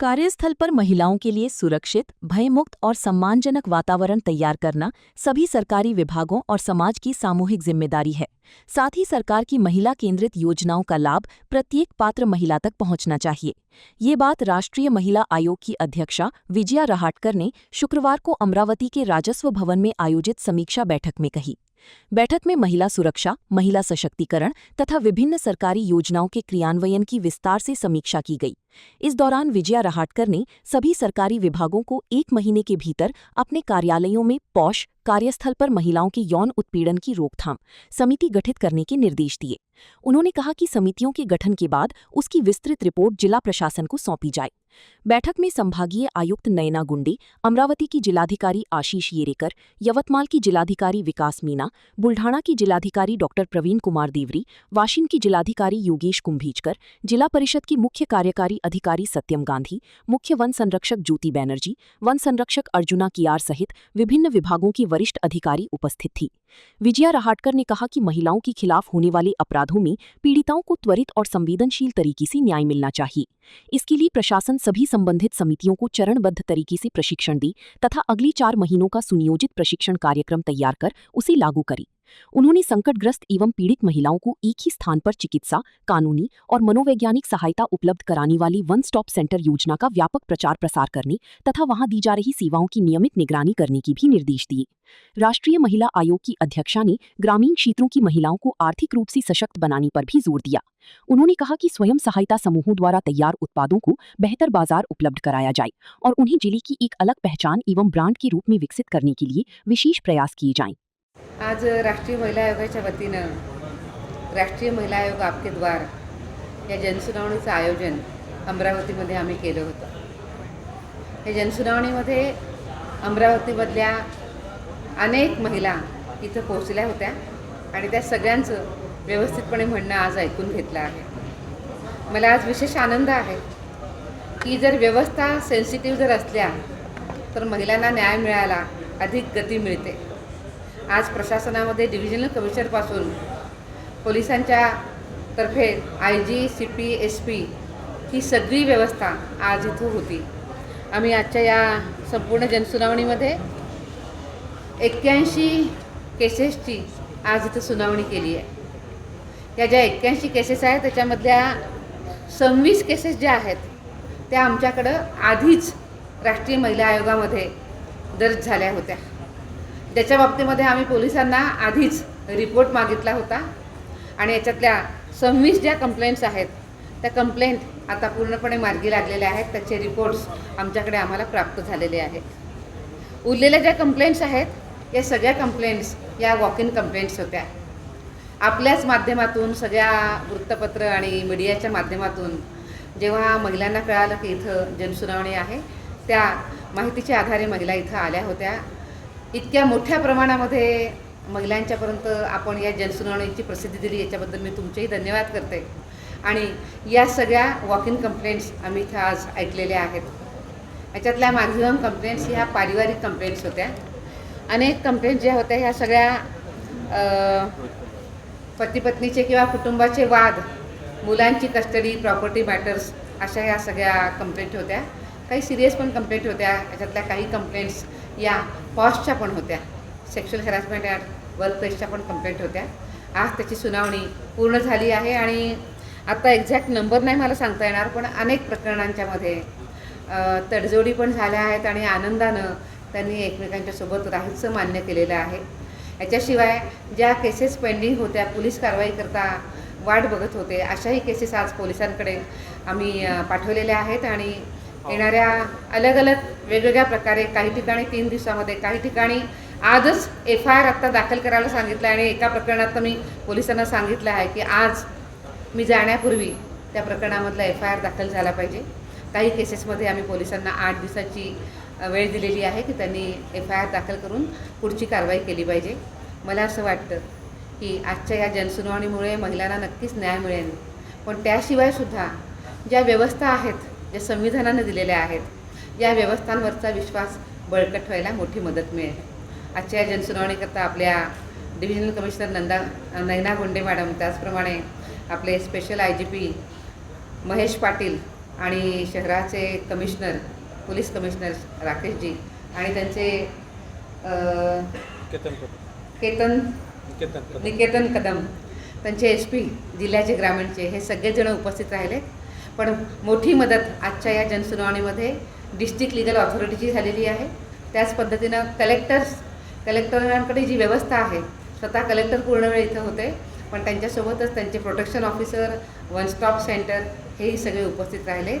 कार्यस्थल पर महिलाओं के लिए सुरक्षित, भयमुक्त और सम्मानजनक वातावरण तैयार करना सभी सरकारी विभागों और समाज की सामूहिक जिम्मेदारी है। साथ ही सरकार की महिला केंद्रित योजनाओं का लाभ प्रत्येक पात्र महिला तक पहुंचना चाहिए। ये बात राष्ट्रीय महिला आयोग की अध्यक्षा विजया रहाटकर ने शुक्रवार को अमरावती के राजस्व भवन में आयोजित समीक्षा बैठक में कही। बैठक में महिला सुरक्षा, महिला सशक्तिकरण तथा विभिन्न सरकारी योजनाओं के क्रियान्वयन की विस्तार से समीक्षा की गई। इस दौरान विजया रहाटकर ने सभी सरकारी विभागों को 1 महीने के भीतर अपने कार्यालयों में पॉश कार्यस्थल पर महिलाओं के यौन उत्पीड़न की रोकथाम समिति गठित करने के निर्देश दिए। उन्होंने कहा कि समितियों के गठन के बाद उसकी विस्तृत रिपोर्ट जिला प्रशासन को सौंपी जाए। बैठक में संभागीय आयुक्त नयना गुंडी, अमरावती की जिलाधिकारी आशीष येरेकर, यवतमाल की जिलाधिकारी विकास मीना, बुल्ढाणा की जिलाधिकारी डॉ प्रवीण कुमार देवरी, वाशिम की जिलाधिकारी योगेश कुंभीजकर, जिला परिषद की मुख्य कार्यकारी अधिकारी सत्यम गांधी, मुख्य वन संरक्षक ज्योति बैनर्जी, वन संरक्षक अर्जुना कियार सहित विभिन्न विभागों की वरिष्ठ अधिकारी उपस्थित थी। विजया रहाटकर ने कहा कि महिलाओं के खिलाफ होने वाले अपराधों में पीड़िताओं को त्वरित और संवेदनशील तरीके से न्याय मिलना चाहिए। इसके लिए प्रशासन सभी संबंधित समितियों को चरणबद्ध तरीके से प्रशिक्षण दे तथा अगले 4 महीनों का सुनियोजित प्रशिक्षण कार्यक्रम तैयार कर उसे लागू करे। उन्होंने संकटग्रस्त एवं पीड़ित महिलाओं को एक ही स्थान पर चिकित्सा, कानूनी और मनोवैज्ञानिक सहायता उपलब्ध कराने वाली वन स्टॉप सेंटर योजना का व्यापक प्रचार प्रसार करने तथा वहां दी जा रही सेवाओं की नियमित निगरानी करने की भी निर्देश दिए। राष्ट्रीय महिला आयोग की अध्यक्षा ने ग्रामीण क्षेत्रों की महिलाओं को आर्थिक रूप से सशक्त बनाने पर भी जोर दिया। उन्होंने कहा कि स्वयं सहायता समूहों द्वारा तैयार उत्पादों को बेहतर बाजार उपलब्ध कराया जाए और उन्हें जिले की एक अलग पहचान एवं ब्रांड के रूप में विकसित करने के लिए विशेष प्रयास किए जाएं। आज राष्ट्रीय महिला आयोगाच्या वतीनं राष्ट्रीय महिला आयोग आपके द्वार या जनसुनावणीचं आयोजन अमरावतीमध्ये आम्ही केलं होतं। या जनसुनावणीमध्ये अमरावतीमधल्या अनेक महिला इथं पोहोचल्या होत्या आणि त्या सगळ्यांचं व्यवस्थितपणे म्हणणं आज ऐकून घेतलं आहे। मला आज विशेष आनंद आहे की जर व्यवस्था सेन्सिटिव्ह जर असल्या तर महिलांना न्याय मिळायला अधिक गती मिळते। आज प्रशासनामध्ये डिव्हिजनल कमिशनरपासून पोलिसांच्या तर्फे IG, CP, SP ही सगळी व्यवस्था आज इथं होती। आम्ही आजच्या या संपूर्ण जनसुनावणीमध्ये 81 केसेसची आज इथं सुनावणी केली आहे। या ज्या 81 केसेस आहेत त्याच्यामधल्या 26 केसेस ज्या आहेत त्या आमच्याकडं आधीच राष्ट्रीय महिला आयोगामध्ये दर्ज झाल्या होत्या। त्याच्या बाबतीमध्ये आम्ही पोलिसांना आधीच रिपोर्ट मागितला होता आणि याच्यातल्या 26 ज्या कंप्लेंट्स आहेत त्या कंप्लेंट आता पूर्णपणे मार्गी लागलेल्या आहेत। त्याचे रिपोर्ट्स आमच्याकडे आम्हाला प्राप्त झालेले आहेत। उरलेल्या ज्या कंप्लेंट्स आहेत या सगळ्या कंप्लेंट्स या वॉक इन कंप्लेंट्स होत्या। आपल्याच माध्यमातून सगळ्या वृत्तपत्र आणि मीडियाच्या माध्यमातून जेव्हा महिलांना कळालं की इथं जनसुनावणी आहे त्या माहितीच्या आधारे महिला इथं आल्या होत्या। इतक्या मोठ्या प्रमाणामध्ये महिलांच्यापर्यंत आपण या जनसुनावणीची प्रसिद्धी दिली याच्याबद्दल मी तुमचेही धन्यवाद करते। आणि या सगळ्या वॉक इन कंप्लेंट्स आम्ही इथं आज ऐकलेल्या आहेत। याच्यातल्या मॅक्झिमम कंप्लेंट्स ह्या पारिवारिक कंप्लेंट्स होत्या। अनेक कंप्लेंट्स ज्या होत्या ह्या सगळ्या पती पत्नीचे किंवा कुटुंबाचे वाद, मुलांची कस्टडी, प्रॉपर्टी मॅटर्स अशा ह्या सगळ्या कंप्लेंट होत्या। काही सिरियस पण कंप्लेंट होत्या। याच्यातल्या काही कंप्लेंट्स या पॉशच्या पण होत्या, सेक्शुअल हॅरॅसमेंट ॲट वर्कप्लेसच्या पण कंप्लेंट होत्या। आज त्याची सुनावणी पूर्ण झाली आहे आणि आता एक्झॅक्ट नंबर नाही मला सांगता येणार पण अनेक प्रकरणांच्यामध्ये तडजोडी पण झाल्या आहेत आणि आनंदानं त्यांनी एकमेकांच्यासोबत राहायचं मान्य केलेलं आहे। याच्याशिवाय ज्या केसेस पेंडिंग होत्या, पोलीस कारवाई करता वाट बघत होते, अशाही केसेस आज पोलिसांकडे आम्ही पाठवलेल्या आहेत आणि येणाऱ्या अलग अलग वेगवेगळ्या प्रकारे काही ठिकाणी 3 दिवसामध्ये, काही ठिकाणी आजच FIR आत्ता दाखल करायला सांगितलं आणि एका प्रकरणात तर मी पोलिसांना सांगितलं आहे की आज मी जाण्यापूर्वी त्या प्रकरणामधला FIR दाखल झाला पाहिजे। काही केसेसमध्ये आम्ही पोलिसांना 8 दिवसाची वेळ दिलेली आहे की त्यांनी FIR दाखल करून पुढची कारवाई केली पाहिजे। मला असं वाटतं की आजच्या या जनसुनावणीमुळे महिलांना नक्कीच न्याय मिळेल, पण त्याशिवायसुद्धा ज्या व्यवस्था आहेत, ज्या संविधानाने दिलेल्या आहेत, या व्यवस्थांवरचा विश्वास बळकट व्हायला मोठी मदत मिळेल। आजच्या या जनसुनावणीकरता आपल्या divisional commissioner Nayana Gunde madam, त्याचप्रमाणे आपले स्पेशल IGP महेश पाटील आणि शहराचे कमिशनर, पोलीस कमिशनर राकेशजी आणि त्यांचे निकेतन कदम, त्यांचे SP जिल्ह्याचे ग्रामीणचे, हे सगळेजण उपस्थित राहिले. पण मोठी मदत आजच्या या जनसुनावणीमध्ये डिस्ट्रिक्ट लीगल ऑथॉरिटीची झालेली आहे. त्याच पद्धतीनं कलेक्टरांकडे जी व्यवस्था आहे, स्वतः कलेक्टर पूर्ण वेळ इथं होते, पण त्यांच्यासोबतच त्यांचे protection officer, one stop centre हेही सगळे उपस्थित राहिले.